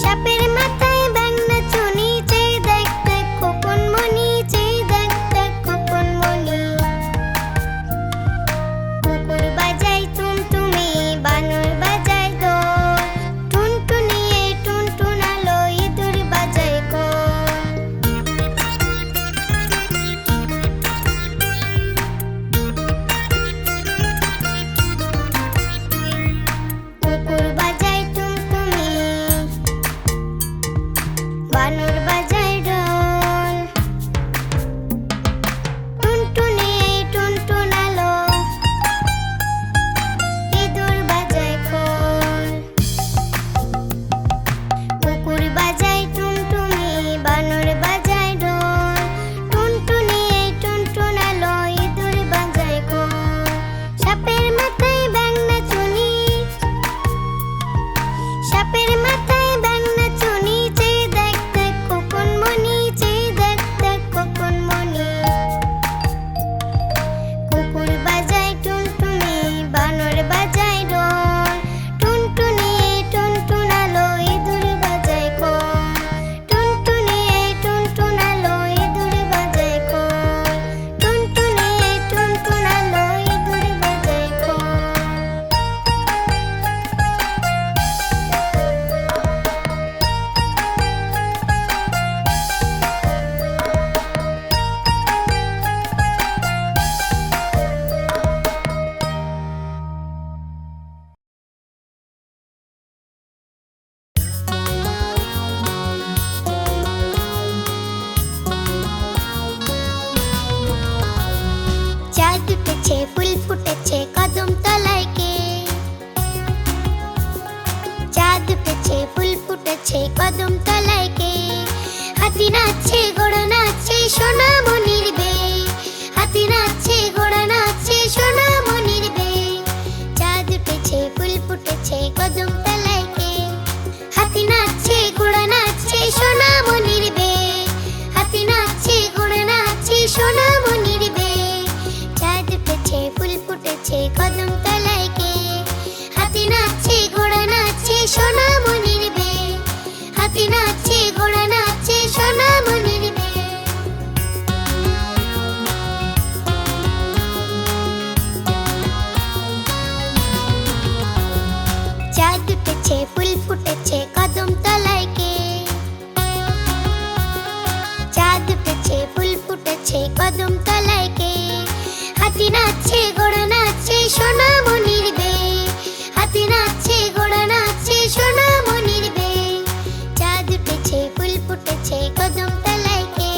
সাপের মাথায় ব্যাঙ নাচুনি, চেয়ে দেখ দেখ খোকন মনি, চেয়ে দেখ দেখ খোকন মনি। কুকুর বাজায় টুনটুনি, বানর বাজায় দোল, টুনটুনিয়ে টুনটুনালো, ইঁদুর বাজায় খোল। কুকুর বাজায় টুনটুনি, বানর বাজায় ঢোল, টুনটুনিয়ে টুনটুনালো, ইঁদুর বাজায় খোল। কুকুর বাজায় টুনটুনি, বানর বাজায় ঢোল, টুনটুনিয়ে টুনটুনালো, ইঁদুর বাজায় খোল। সাপের মাথায় ব্যাঙ নাচুনি, সাপের মাথায় ব্যাঙ নাচুনি, চেয়ে দেখ দেখ খোকন মনি, চেয়ে দেখ দেখ খোকন মনি। কুকুর বাজায় টুনটুনি, বানর বাজায় ঢোল, টুনটুনিয়ে টুনটুনালো, ইঁদুর বাজায় খোল, টুনটুনিয়ে টুনটুনালো, ইঁদুর বাজায় খোল, টুনটুনিয়ে টুনটুনালো, ইঁদুর বাজায় খোল। চাঁদ উঠেছে, ফুল ফুটেছে কদম তলায় কে? চাঁদ উঠেছে, ফুল ফুটেছে কদম তলায় কে? হাতি নাচছে, ঘোড়া নাচছে, সোনা মনির বে। হাতি নাচছে, ঘোড়া নাচছে, সোনা মনির বে। চাঁদ উঠেছে, ফুল ফুটেছে কদম তলায় কে? হাতি নাচছে, ঘোড়া নাচছে, সোনা মনির বে। হাতি নাচছে, ঘোড়া নাচছে, সোনা মনির বে। চাঁদ উঠেছে, ফুল ফুটেছে কদম তলায় কে? হাতি নাচছে, ঘোড়া নাচছে, সোনা মনির বে। হাতি নাচছে, ঘোড়া নাচছে, সোনা মনির বে। চাঁদ উঠেছে, ফুল ফুটেছে কদম তলায় কে? চাঁদ উঠেছে, ফুল ফুটেছে কদম তলায় কে? হাতি নাচছে, ঘোড়া নাচছে, সোনা মনির বে। হাতি নাচছে, ঘোড়া নাচছে, সোনা মনির বে। চাঁদ উঠেছে, ফুল ফুটেছে কদম তলায় কে?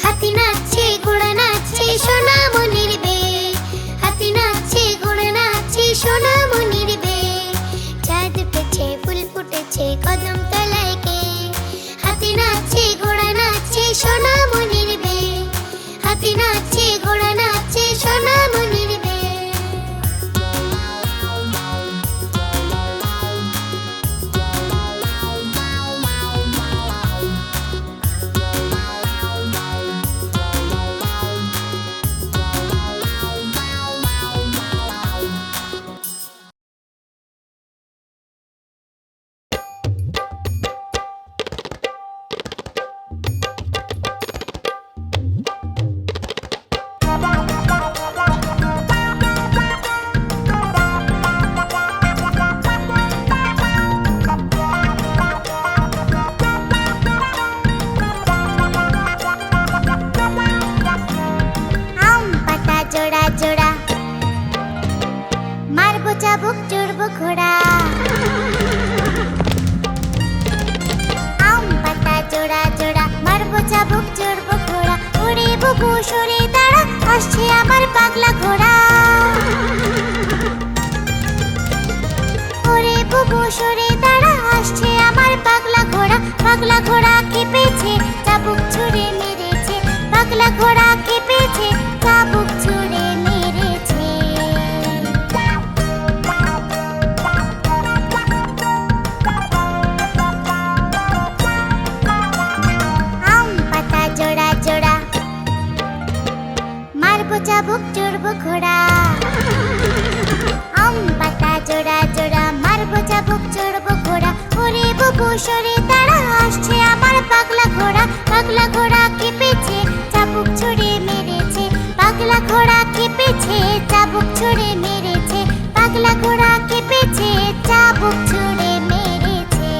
হাতি নাচছে, ঘোড়া নাচছে, সোনা মনির বে। হাতি নাচছে, ঘোড়া নাচছে, সোনা মনির বে। চাঁদ উঠেছে, ফুল ফুটেছে কদম তলায় কে? হাতি নাচছে, ঘোড়া নাচছে, সোনা মনির বে। হাতি নাচছে, ঘোড়া নাচছে, সোনা মনির বে। আম পাতা জোড়া জোড়া, মারবো চাবুক, চড়বো ঘোড়া। আম পাতা জোড়া জোড়া, মারবো চাবুক, চড়বো ঘোড়া। ওরে বুবু সরে দাঁড়া, আসছে আমার পাগলা ঘোড়া। ওরে বুবু সরে দাঁড়া, আসছে আমার পাগলা ঘোড়া। পাগলা ঘোড়া কেঁপেছে, চাবুক ছুঁড়ে মেরেছে। পাগলা ঘোড়া কেঁপেছে, চাবুক ছুঁড়ে মেরেছে। আম পাতা জোড়া জোড়া, মারবো চাবুক, চড়বো ঘোড়া। আম পাতা জোড়া জোড়া, মারবো চাবুক, চড়বো ঘোড়া। ওরে বুবু অবসরে তারা আসছে আমার পাগলা ঘোড়া কেঁপেছে চাবুক ছুড়ে মেরেছে পাগলা ঘোড়া কেঁপেছে চাবুক ছুড়ে মেরেছে পাগলা ঘোড়া কেঁপেছে চাবুক ছুড়ে মেরেছে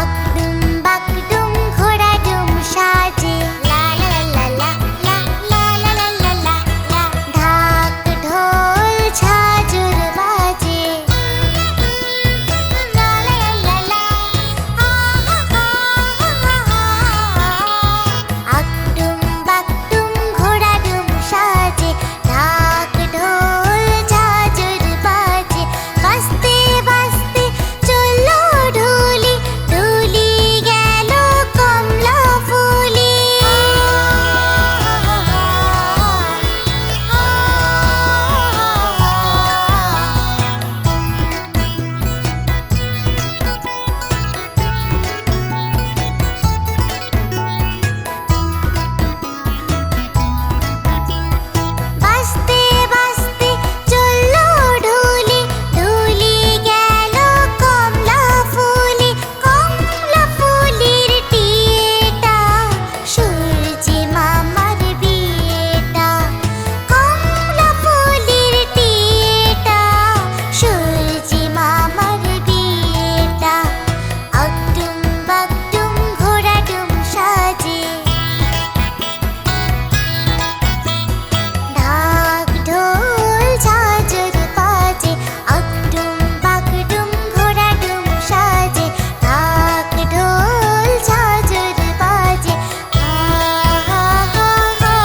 আকডুম বাকডুম ঘোড়া ডুম সাজে লা লা লা লা লা লা লা লা লা লা লা ঢাক ঢোল ঝাঁঝর বাজে লা লা লা লা হা হা হা আকডুম বাকডুম ঘোড়া ডুম সাজে ঢাক ঢোল ঝাঁঝর বাজে বাজতে বাজতে চললো ঢুলি ঢুলি গেল কমলা ফুলি বাজতে বাজতে চললো ঢুলি ঢুলি গেল কমলা ফুলির টিয়েটা সূর্যি মামার বিয়েটা কমলা ফুলির টিয়েটা সূর্যি মামার বিয়েটা আকডুম বাকডুম ঘোড়া ডুম সাজে ঢাক ঢোল ঝাঁঝর বাজে আকডুম বাকডুম ঘোড়া ডুম সাজে ঢাক ঢোল ঝাঁঝর বাজে হা হা হা হা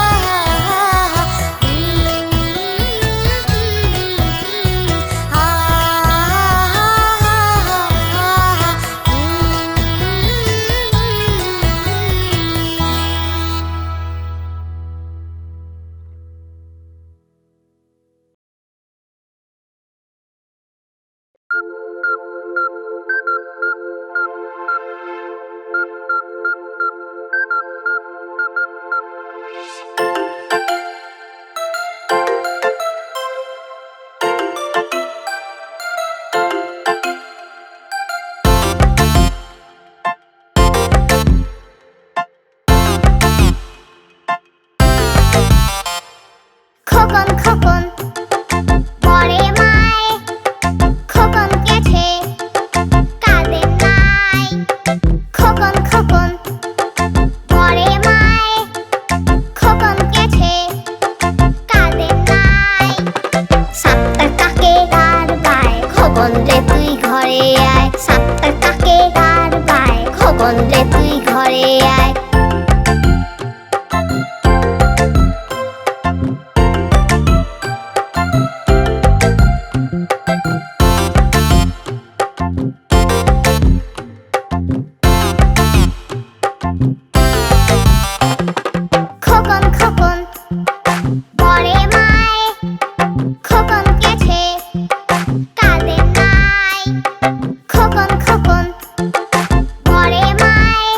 খোকন খোকন পরে মায় খোকন গেছে কাঁদে নাই খোকন খোকন পরে মায় খোকন গেছে কাঁদে নাই সাপটার কাকে তার বায় খোকন রে তুই ঘরে আয় সাপটার কাকে তার বায় খোকন রে তুই ঘরে আয় খোকন খোকন পরে মায় খোকন গেছে কাঁদে নাই খোকন খোকন পরে মায়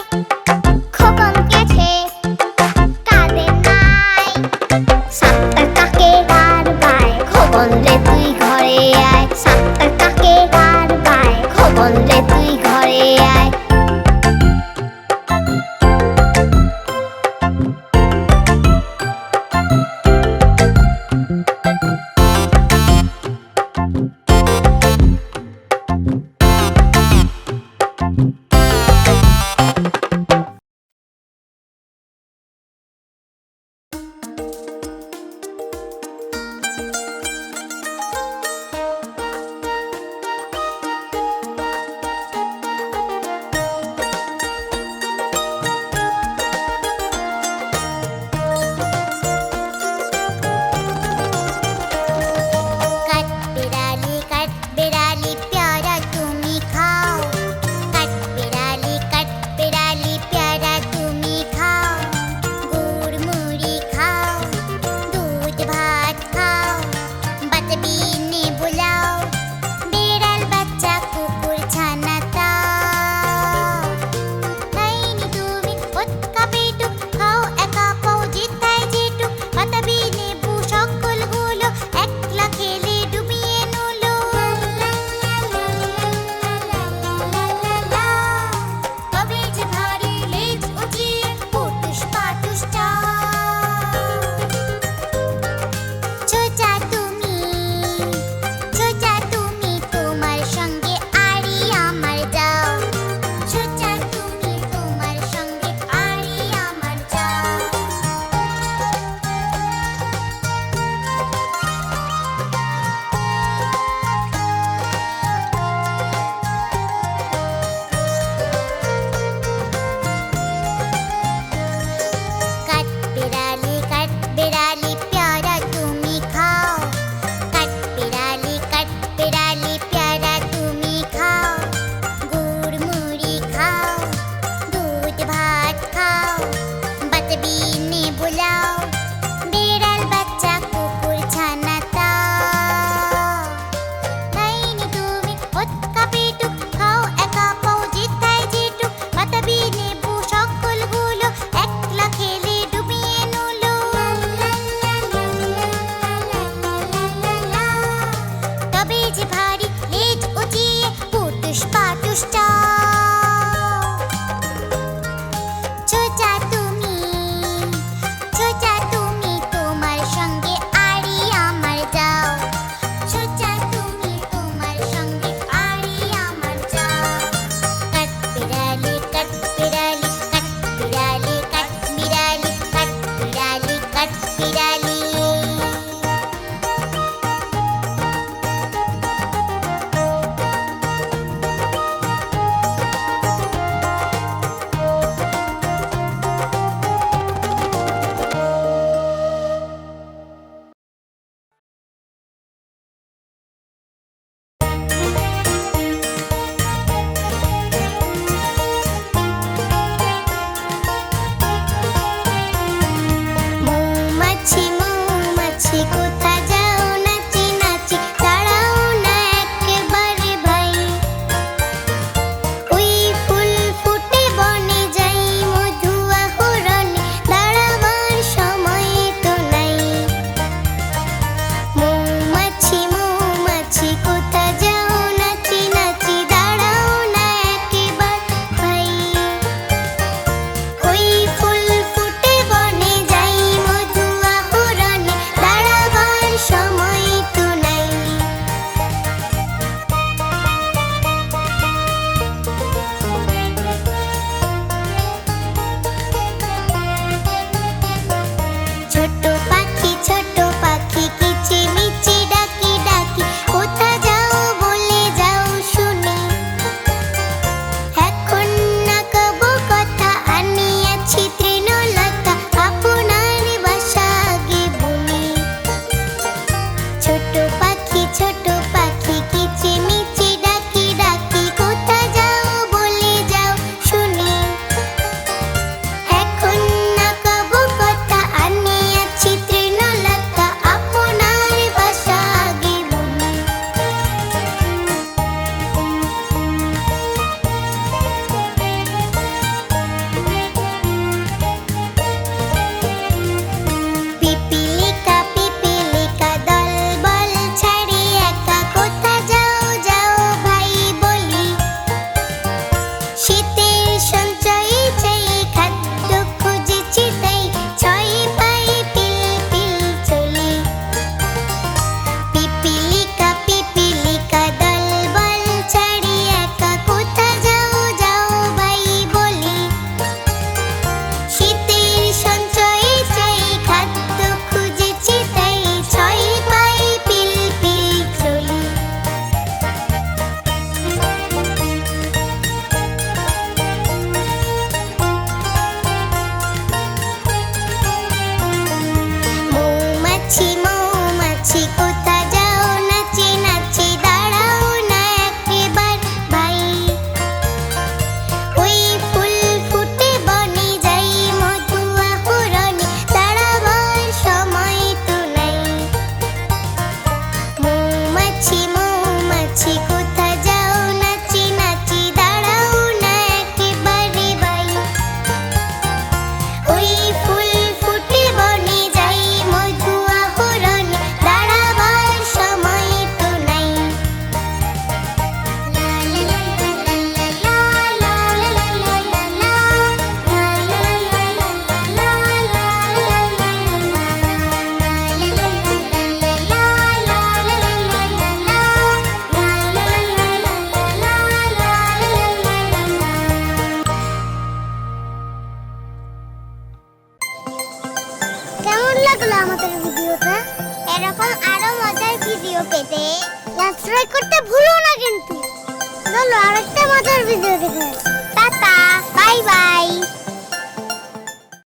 পেতে সাবস্ক্রাইব করতে ভুলো না কিন্তু। চলো আরেকটা মজার ভিডিও দেখে আসি। Tata, bye bye.